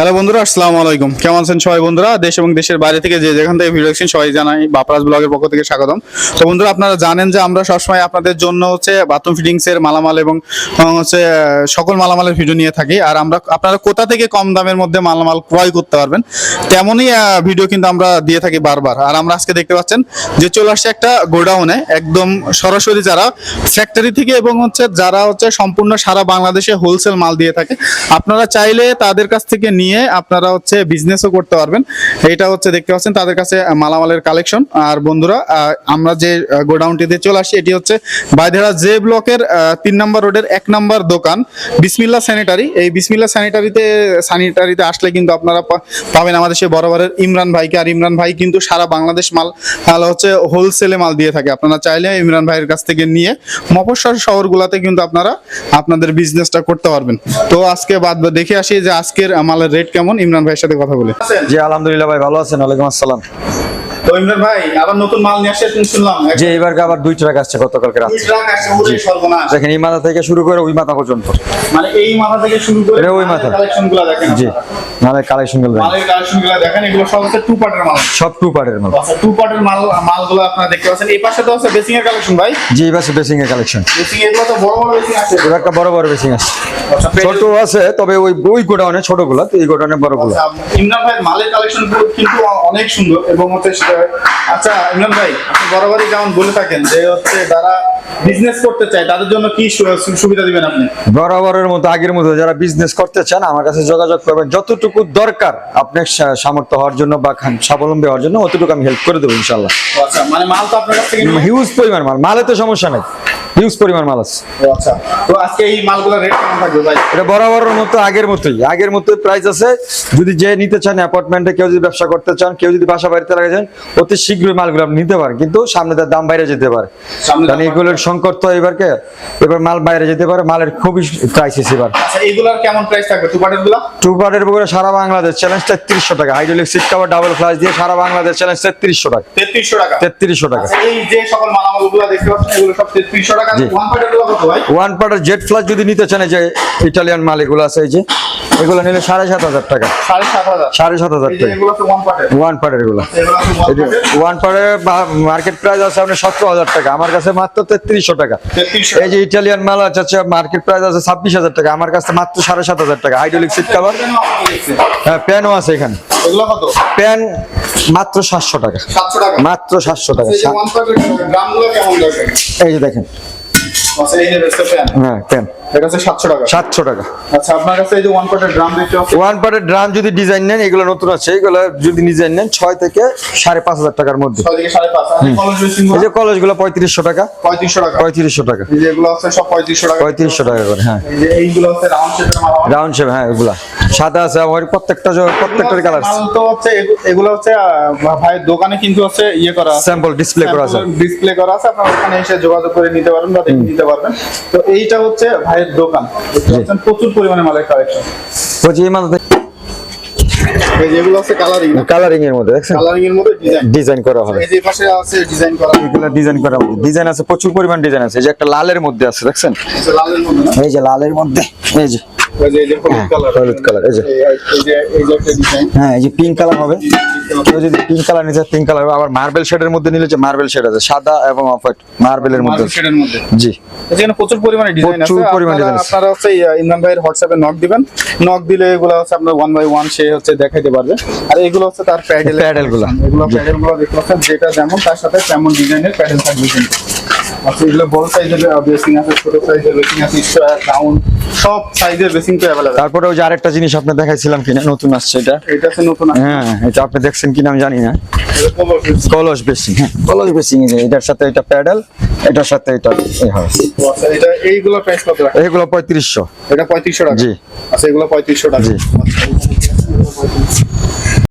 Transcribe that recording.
Hello বন্ধুরা, আসসালামু আলাইকুম। কেমন আছেন সবাই বন্ধুরা? দেশ এবং দেশের বাইরে থেকে যে যেখান থেকে ভিডিও দেখছেন সবাই জানাই বাপরাজ ব্লগের পক্ষ থেকে স্বাগতম। তো বন্ধুরা, আপনারা জানেন যে আমরা সবসময় আপনাদের জন্য বাথরুম ফিটিংস এর মালামাল এবং সকল মালামালের ভিডিও নিয়ে থাকি। আর আপনারা কোথা থেকে কম দামের মধ্যে মালামাল ক্রয় করতে পারবেন তেমনই ভিডিও কিন্তু আমরা দিয়ে থাকি বারবার। আর আমরা আজকে দেখতে পাচ্ছেন যে চলে আসছে একটা গোডাউনে, একদম সরাসরি যারা ফ্যাক্টরি থেকে এবং যারা সম্পূর্ণ সারা বাংলাদেশে হোলসেল মাল দিয়ে থাকে। আপনারা চাইলে তাদের কাছ থেকে নিয়ে আপনারা বিজনেসও করতে পারবেন। এটা দেখতে পাচ্ছেন তাদের কাছে মালামালের কালেকশন। আর বন্ধুরা, আমরা যে গোডাউনটিতে চলে আসি এটি বাইদেরা জে ব্লকের 3 নম্বর রোডের 1 নম্বর দোকান বিসমিল্লা স্যানিটারি। এই বিসমিল্লা স্যানিটারিতে আসলে কিন্তু আপনারা পাবেন আমাদের সেই বরাবরের ইমরান ভাইকে। আর ইমরান ভাই কিন্তু সারা বাংলাদেশ মাল হোলসেলে মাল দিয়ে থাকে। আপনারা চাইলে ইমরান ভাইয়ের কাছ থেকে নিয়ে মফস্বল শহরগুলোতে কিন্তু আপনারা আপনাদের বিজনেসটা করতে পারবেন। তো আজকে দেখে আসি যে আজকের মালের রেট কেমন, ইমরান ভাইয়ের সাথে কথা বলে। জি আলহামদুলিল্লাহ ভাই, ভালো আছেন? ওয়ালাইকুম আসসালাম। তো ইমরান ভাই আবার নতুন মাল নিয়ে আসছেন শুনলাম। জি এবার আবার 2 ট্রাক আসছে গতকালকে রাতে। 2 ট্রাক আসছে, ওরে সর্বনাশ। দেখেন এই মাথা থেকে শুরু করে ওই মাথা পর্যন্ত, মানে এই মাথা থেকে শুরু করে ওই মাথা কালেকশনগুলো দেখেন। জি মালের কালেকশনগুলো দেখেন, মালের কালেকশনগুলো দেখেন। এগুলো সব 2 পার্টের মাল, সব 2 পার্টের মাল। আচ্ছা 2 পার্টের মালগুলো আপনারা দেখতে পাচ্ছেন। এই পাশে তো বেসিং এর কালেকশন ভাই। জি এই পাশে বেসিং এর কালেকশন। বেসিং এগুলো তো বড় বড় বেসিং আছে। এবার একটা বড় বড় বেসিং আছে, আচ্ছা ছোট আছে তবে ওই গোডাউনে ছোটগুলো, তো এই গোডাউনে বড়গুলো। ইমরান ভাই মালের কালেকশন কিন্তু অনেক সুন্দর এবং আচ্ছা ইমরান ভাই, আপনি বরাবরই যেমন বলে থাকেন যে যারা বিজনেস করতে চায় তাদের জন্য কি সুবিধা দিবেন আপনি? বরাবরের মতো আগের মতো যারা বিজনেস করতে চান আমার কাছে যোগাযোগ করবেন। যতটুকু দরকার আপনার সামর্থ্য হওয়ার জন্য বা স্বাবলম্বী হওয়ার জন্য অতটুকু আমি হেল্প করে দেবো ইনশাআল্লাহ। আচ্ছা মানে মাল তো আপনার কাছ থেকে হিউজ পরিমাণ মালে তো সমস্যা নেই, হিউজ পরিমাণ মাল আছে। আচ্ছা তো আজকে এই মালগুলোর রেট কেমন থাকবে ভাই? এটা বরাবরের মতো আগের মতোই প্রাইস আছে। যদি যে নিতে চান অ্যাপার্টমেন্টে, কেউ যদি ব্যবসা করতে চান, কেউ যদি বাসা বাড়িতে লাগাচ্ছেন, অতি শীঘ্রই মালগুলো আপনি নিতে পারেন। কিন্তু সামনে তার দাম বাইরে যেতে পারে, কারণ এগুলোর সংকট তো এবার মাল বাইরে যেতে পারে। মালের খুবই ক্রাইসিস এবার। আচ্ছা এইগুলোর কেমন প্রাইস থাকবে? 2 পার্টের গুলো 2 পার্টের বগুড়া সারা বাংলাদেশ চ্যালেঞ্জ 3300 টাকা। Hydraulic seat cover double flush দিয়ে সারা বাংলাদেশ চ্যালেঞ্জ 3300 টাকা। 3300 টাকা 3300 টাকা। আচ্ছা এই যে সকল মালামালগুলো দেখতে পাচ্ছেন এগুলো সব 3300 টাকা। 1 পার্টের গুলো কত ভাই? 1 পার্টের জেট ফ্লাশ যদি নিতে চান, যে ইটালিয়ান মাল এগুলো আছে, এই যে এগুলো নিলে 7500 টাকা। 7500 টাকা এগুলো তো 1 পার্টের। 1 পার্টের এগুলো। এগুলো তো 1 পার্টের। 1 পার্টের মার্কেট প্রাইস আছে আপনার 17000 টাকা, আমার কাছে মাত্র 3300 টাকা। 3300। এই যে ইটালিয়ান মাল আছে মার্কেট প্রাইস আছে 26000 টাকা, আমার কাছে মাত্র 7500 টাকা। হাইড্রোলিক সিট কভার, হ্যাঁ প্যানও আছে এখানে। এগুলো কত? প্যান মাত্র 700 টাকা। 700 টাকা। মাত্র 700 টাকা। এই যে 1 পার্টের গ্রামগুলো কেমন দেখেন? এই যে দেখেন, আচ্ছা এই যে ফ্যান। হ্যাঁ প্যান এটা হচ্ছে 700 টাকা। 700 টাকা। আচ্ছা আপনার কাছে এই যে 1 পার্টের ড্রাম দেখতে পাচ্ছেন। 1 পার্টের ড্রাম যদি ডিজাইন নেন, এগুলো নতুন আছে, এগুলো যদি ডিজাইন নেন 6 থেকে 5500 টাকার মধ্যে। 6 থেকে 5.5। আর কলেজ বেসিং এই যে কলেজগুলো 3500 টাকা। 3500 টাকা। 3500 টাকা। এই যে এগুলো আছে সব 3500 টাকা। 3500 টাকা করে, হ্যাঁ। এই যে এইগুলো হচ্ছে রাউন্ড শেপের মাল। রাউন্ড শেপ, হ্যাঁ এগুলা সাদা আছে, আমার প্রত্যেকটার কালার মাল তো এগুলো ভাই দোকানে কিন্তু ইয়ে করা আছে, স্যাম্পল ডিসপ্লে করা আছে। ডিসপ্লে করা আছে, আপনারা ওখানে এসে যোগাযোগ করে নিতে পারবেন বা দেখে নিতে পারবেন। তো এইটা হচ্ছে ভাইয়ের দোকান, প্রচুর পরিমাণে মালের কালেকশন। তো যে মাল এই যেগুলো আছে কালারিং এর মধ্যে, দেখছেন কালারিং এর মধ্যে ডিজাইন করা হবে। এই যে পাশে আছে ডিজাইন করা, এগুলো ডিজাইন করা হবে, ডিজাইন আছে প্রচুর পরিমাণ ডিজাইন আছে। এই যে একটা লালের মধ্যে আছে, দেখছেন লালের মধ্যে না? এই যে লালের মধ্যে, এই যে হলুদ কালার, হলুদ কালার, এই যে একটা ডিজাইন। হ্যাঁ এই যে পিঙ্ক কালার হবে। কেউ যদি পিঙ্ক কালার নিতে, পিঙ্ক কালার। আবার মার্বেল শেডের মধ্যে নিলে যে মার্বেল শেড আছে, সাদা এবং অফ হোয়াইট মার্বেলের মধ্যে। শেডের মধ্যে জি এখানে প্রচুর পরিমাণে ডিজাইন আছে। আপনারা ইমরান ভাইয়ের হোয়াটসঅ্যাপে নক দিবেন, নক দিলে এগুলো আপনার 1 বাই 1 সে দেখাইতে পারবে। আর এগুলো তার প্যাডেলগুলো, এগুলো প্যাডেলগুলো দেখতে পাচ্ছেন, যেটা যেমন তার সাথে তেমন ডিজাইনের প্যাডেল থাকবে কিন্তু। আচ্ছা এগুলো বড় সাইজের বেসিং আছে, ছোট সাইজের বেসিং আছে, ডাউন সব সাইজের বেসিং তো अवेलेबल। তারপরে ওই যে আরেকটা জিনিস আপনি দেখাইছিলাম কিনা, নতুন আসছে এটা আছে নতুন। হ্যাঁ এটা আপনি দেখছেন কিনা আমি জানি না। কলস বেসিং, হ্যাঁ কলস বেসিং। এটার সাথে এটা প্যাডেল, এটার সাথে এটা এই হয়। আচ্ছা এটা এইগুলো প্রাইস কত? এগুলো 3500। এটা 3500 টাকা। জি আচ্ছা এগুলো 3500 টাকা। জি